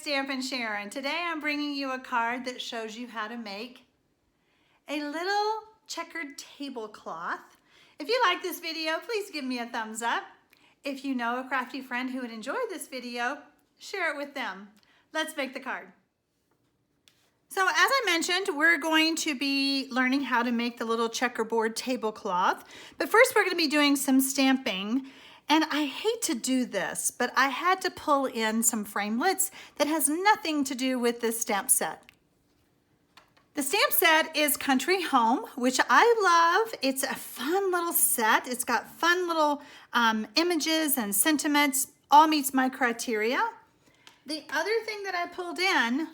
Stampin' Sharon. Today I'm bringing you a card that shows you how to make a little checkered tablecloth. If you like this video, please give me a thumbs up. If you know a crafty friend who would enjoy this video, share it with them. Let's make the card. So as I mentioned, we're going to be learning how to make the little checkerboard tablecloth. But first we're going to be doing some stamping. And I hate to do this, but I had to pull in some framelits that has nothing to do with this stamp set. The stamp set is Country Home, which I love. It's a fun little set. It's got fun little images and sentiments, all meets my criteria. The other thing that I pulled in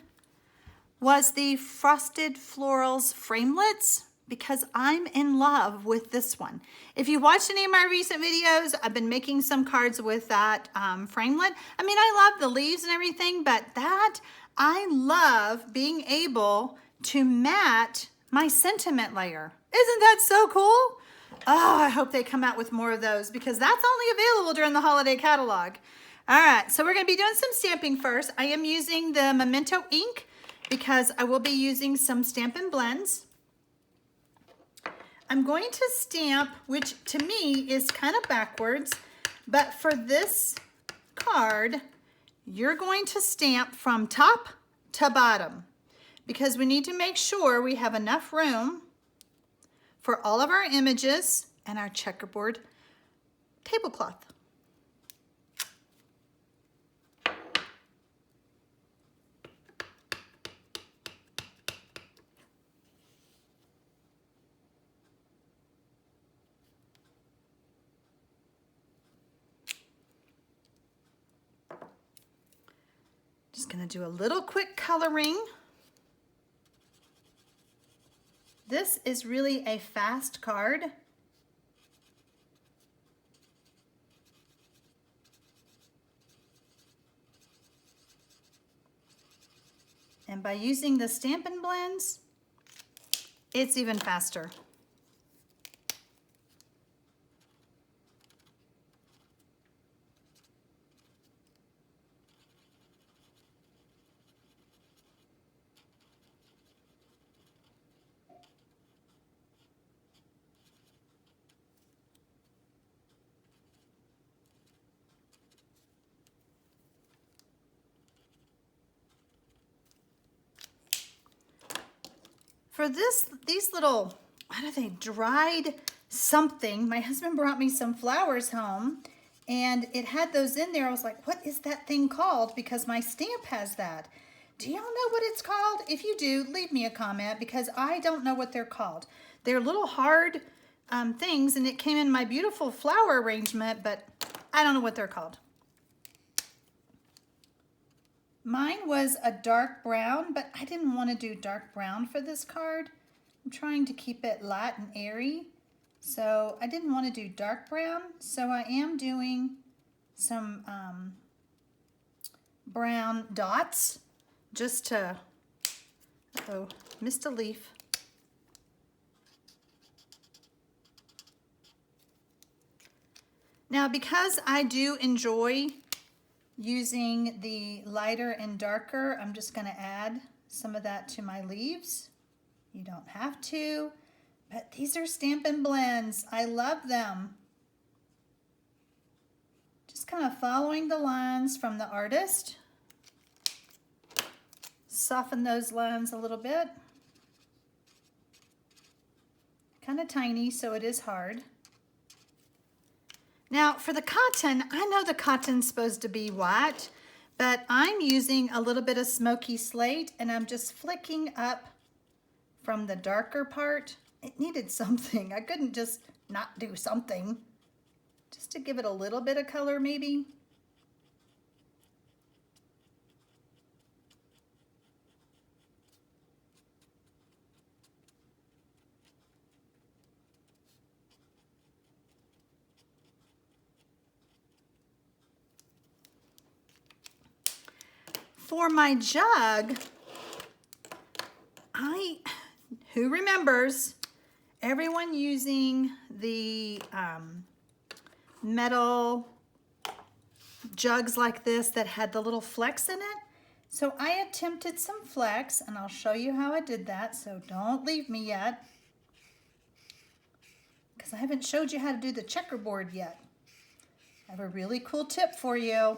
was the Frosted Florals framelits, because I'm in love with this one. If you watched any of my recent videos, I've been making some cards with that framelit. I mean, I love the leaves and everything, but I love being able to mat my sentiment layer. Isn't that so cool? Oh, I hope they come out with more of those because that's only available during the holiday catalog. All right, so we're gonna be doing some stamping first. I am using the Memento ink because I will be using some Stampin Blends. I'm going to stamp, which to me is kind of backwards, but for this card, you're going to stamp from top to bottom because we need to make sure we have enough room for all of our images and our checkerboard tablecloth. Just gonna do a little quick coloring. This is really a fast card. And by using the Stampin Blends, it's even faster. For these little, what are they, dried something. My husband brought me some flowers home and it had those in there. I was like, what is that thing called? Because my stamp has that. Do y'all know what it's called? If you do, leave me a comment because I don't know what they're called. They're little hard things and it came in my beautiful flower arrangement, but I don't know what they're called. Mine was a dark brown, but I didn't want to do dark brown for this card. I'm trying to keep it light and airy, so I didn't want to do dark brown. So I am doing some brown dots just to, uh-oh, missed a leaf. Now, because I do enjoy using the lighter and darker, I'm just going to add some of that to my leaves. You don't have to, but these are Stampin' Blends. I love them. Just kind of following the lines from the artist. Soften those lines a little bit. Kind of tiny, so it is hard. Now for the cotton, I know the cotton's supposed to be white, but I'm using a little bit of smoky slate and I'm just flicking up from the darker part. It needed something. I couldn't just not do something. Just to give it a little bit of color maybe. For my jug, who remembers everyone using the metal jugs like this that had the little flecks in it? So I attempted some flecks, and I'll show you how I did that, so don't leave me yet, because I haven't showed you how to do the checkerboard yet. I have a really cool tip for you.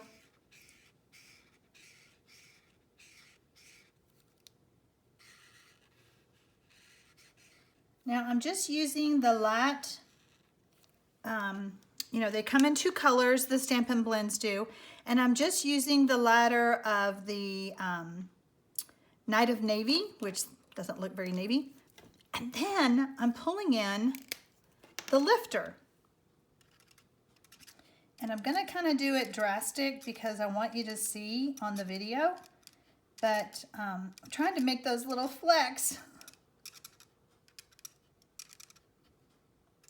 Now I'm just using the light, you know, they come in two colors, the Stampin Blends do, and I'm just using the lighter of the Night of Navy, which doesn't look very navy. And then I'm pulling in the lifter. And I'm gonna kind of do it drastic because I want you to see on the video, but I'm trying to make those little flecks.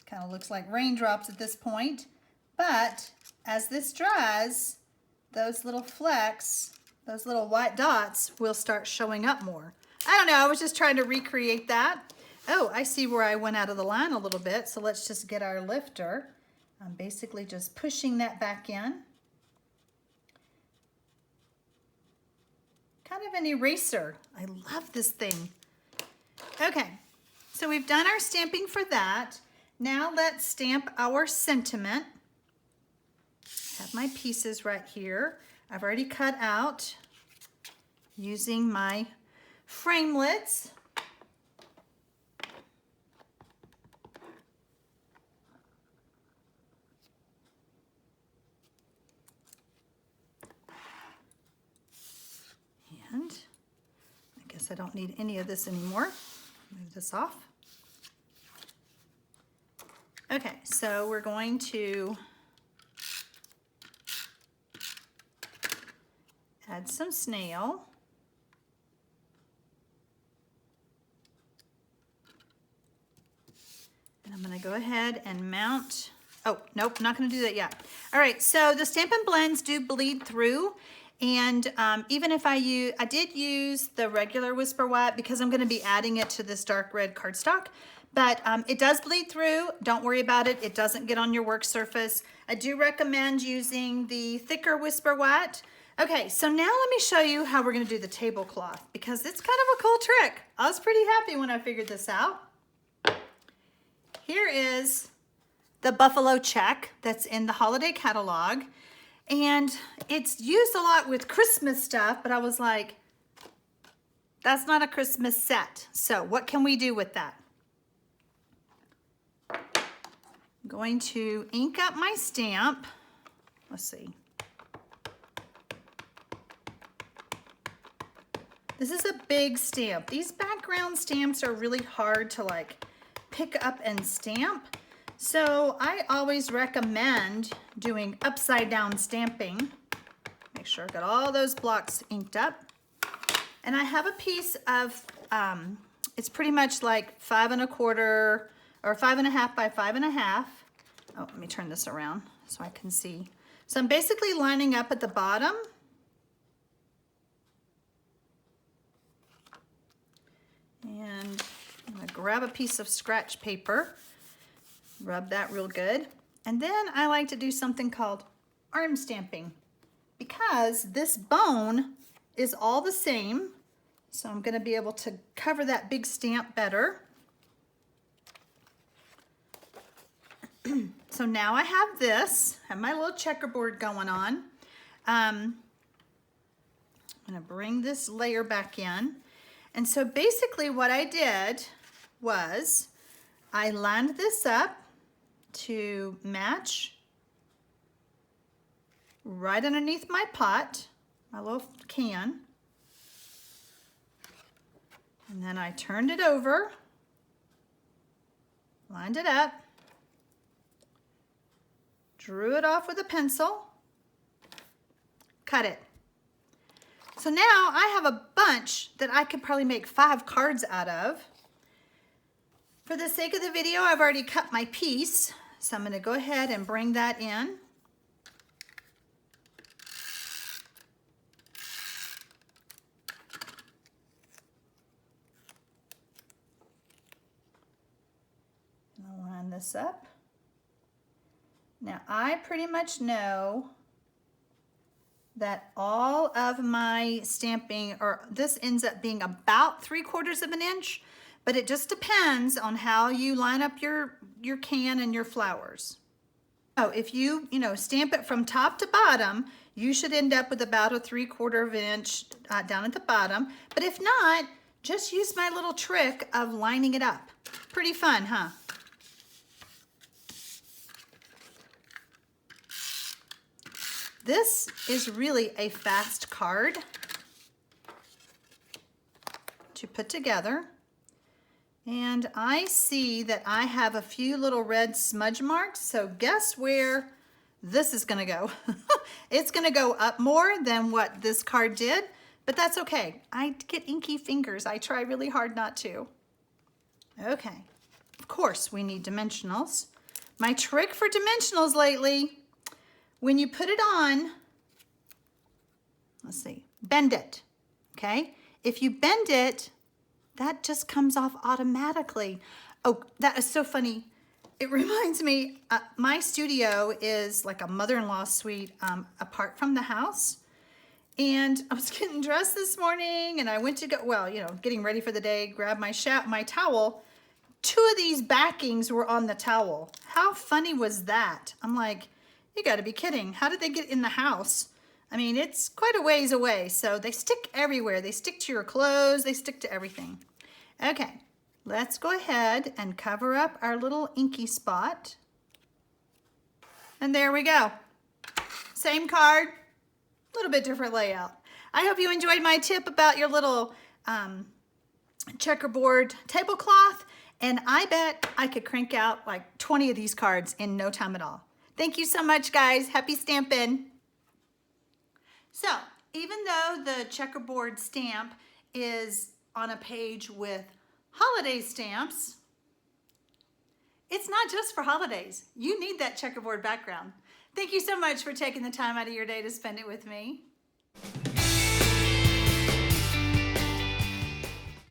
Kind of looks like raindrops at this point, but as this dries, those little flecks, those little white dots will start showing up more. I don't know, I was just trying to recreate that. Oh, I see where I went out of the line a little bit, so let's just get our lifter. I'm basically just pushing that back in. Kind of an eraser. I love this thing. Okay, so we've done our stamping for that. Now let's stamp our sentiment. I have my pieces right here. I've already cut out using my framelits. And I guess I don't need any of this anymore. Move this off. Okay, so we're going to add some snail. And I'm going to go ahead and mount. Oh, nope, not going to do that yet. All right, so the Stampin' Blends do bleed through. And even if I did use the regular Whisper White because I'm going to be adding it to this dark red cardstock. But it does bleed through. Don't worry about it. It doesn't get on your work surface. I do recommend using the thicker Whisper White. Okay, so now let me show you how we're going to do the tablecloth because it's kind of a cool trick. I was pretty happy when I figured this out. Here is the buffalo check that's in the holiday catalog. And it's used a lot with Christmas stuff, but I was like, that's not a Christmas set. So what can we do with that? I'm going to ink up my stamp. Let's see. This is a big stamp. These background stamps are really hard to like pick up and stamp. So I always recommend doing upside down stamping. Make sure I've got all those blocks inked up. And I have a piece of, it's pretty much like 5 1/4 or 5.5 by 5.5. Oh, let me turn this around so I can see. So I'm basically lining up at the bottom. And I'm gonna grab a piece of scratch paper, rub that real good. And then I like to do something called arm stamping because this bone is all the same. So I'm gonna be able to cover that big stamp better. So now I have this, I have my little checkerboard going on. I'm gonna bring this layer back in. And so basically what I did was I lined this up to match right underneath my pot, my little can. And then I turned it over, lined it up, drew it off with a pencil, cut it. So now I have a bunch that I could probably make 5 cards out of. For the sake of the video, I've already cut my piece, so I'm going to go ahead and bring that in. And I'll line this up. Now I pretty much know that all of my stamping, or this ends up being about 3/4 of an inch, but it just depends on how you line up your can and your flowers. So if you stamp it from top to bottom, you should end up with about a 3/4 of an inch down at the bottom. But if not, just use my little trick of lining it up. Pretty fun, huh? This is really a fast card to put together. And I see that I have a few little red smudge marks. So guess where this is gonna go? It's gonna go up more than what this card did, but that's okay. I get inky fingers. I try really hard not to. Okay, of course we need dimensionals. My trick for dimensionals lately, when you put it on, let's see, bend it, okay? If you bend it, that just comes off automatically. Oh, that is so funny. It reminds me, my studio is like a mother-in-law suite apart from the house. And I was getting dressed this morning and I went to go, well, getting ready for the day, grab my towel. 2 of these backings were on the towel. How funny was that? I'm like, you gotta be kidding. How did they get in the house? I mean, it's quite a ways away, so they stick everywhere. They stick to your clothes, they stick to everything. Okay, let's go ahead and cover up our little inky spot. And there we go. Same card, a little bit different layout. I hope you enjoyed my tip about your little checkerboard tablecloth, and I bet I could crank out like 20 of these cards in no time at all. Thank you so much, guys. Happy stamping. So, even though the checkerboard stamp is on a page with holiday stamps, it's not just for holidays. You need that checkerboard background. Thank you so much for taking the time out of your day to spend it with me.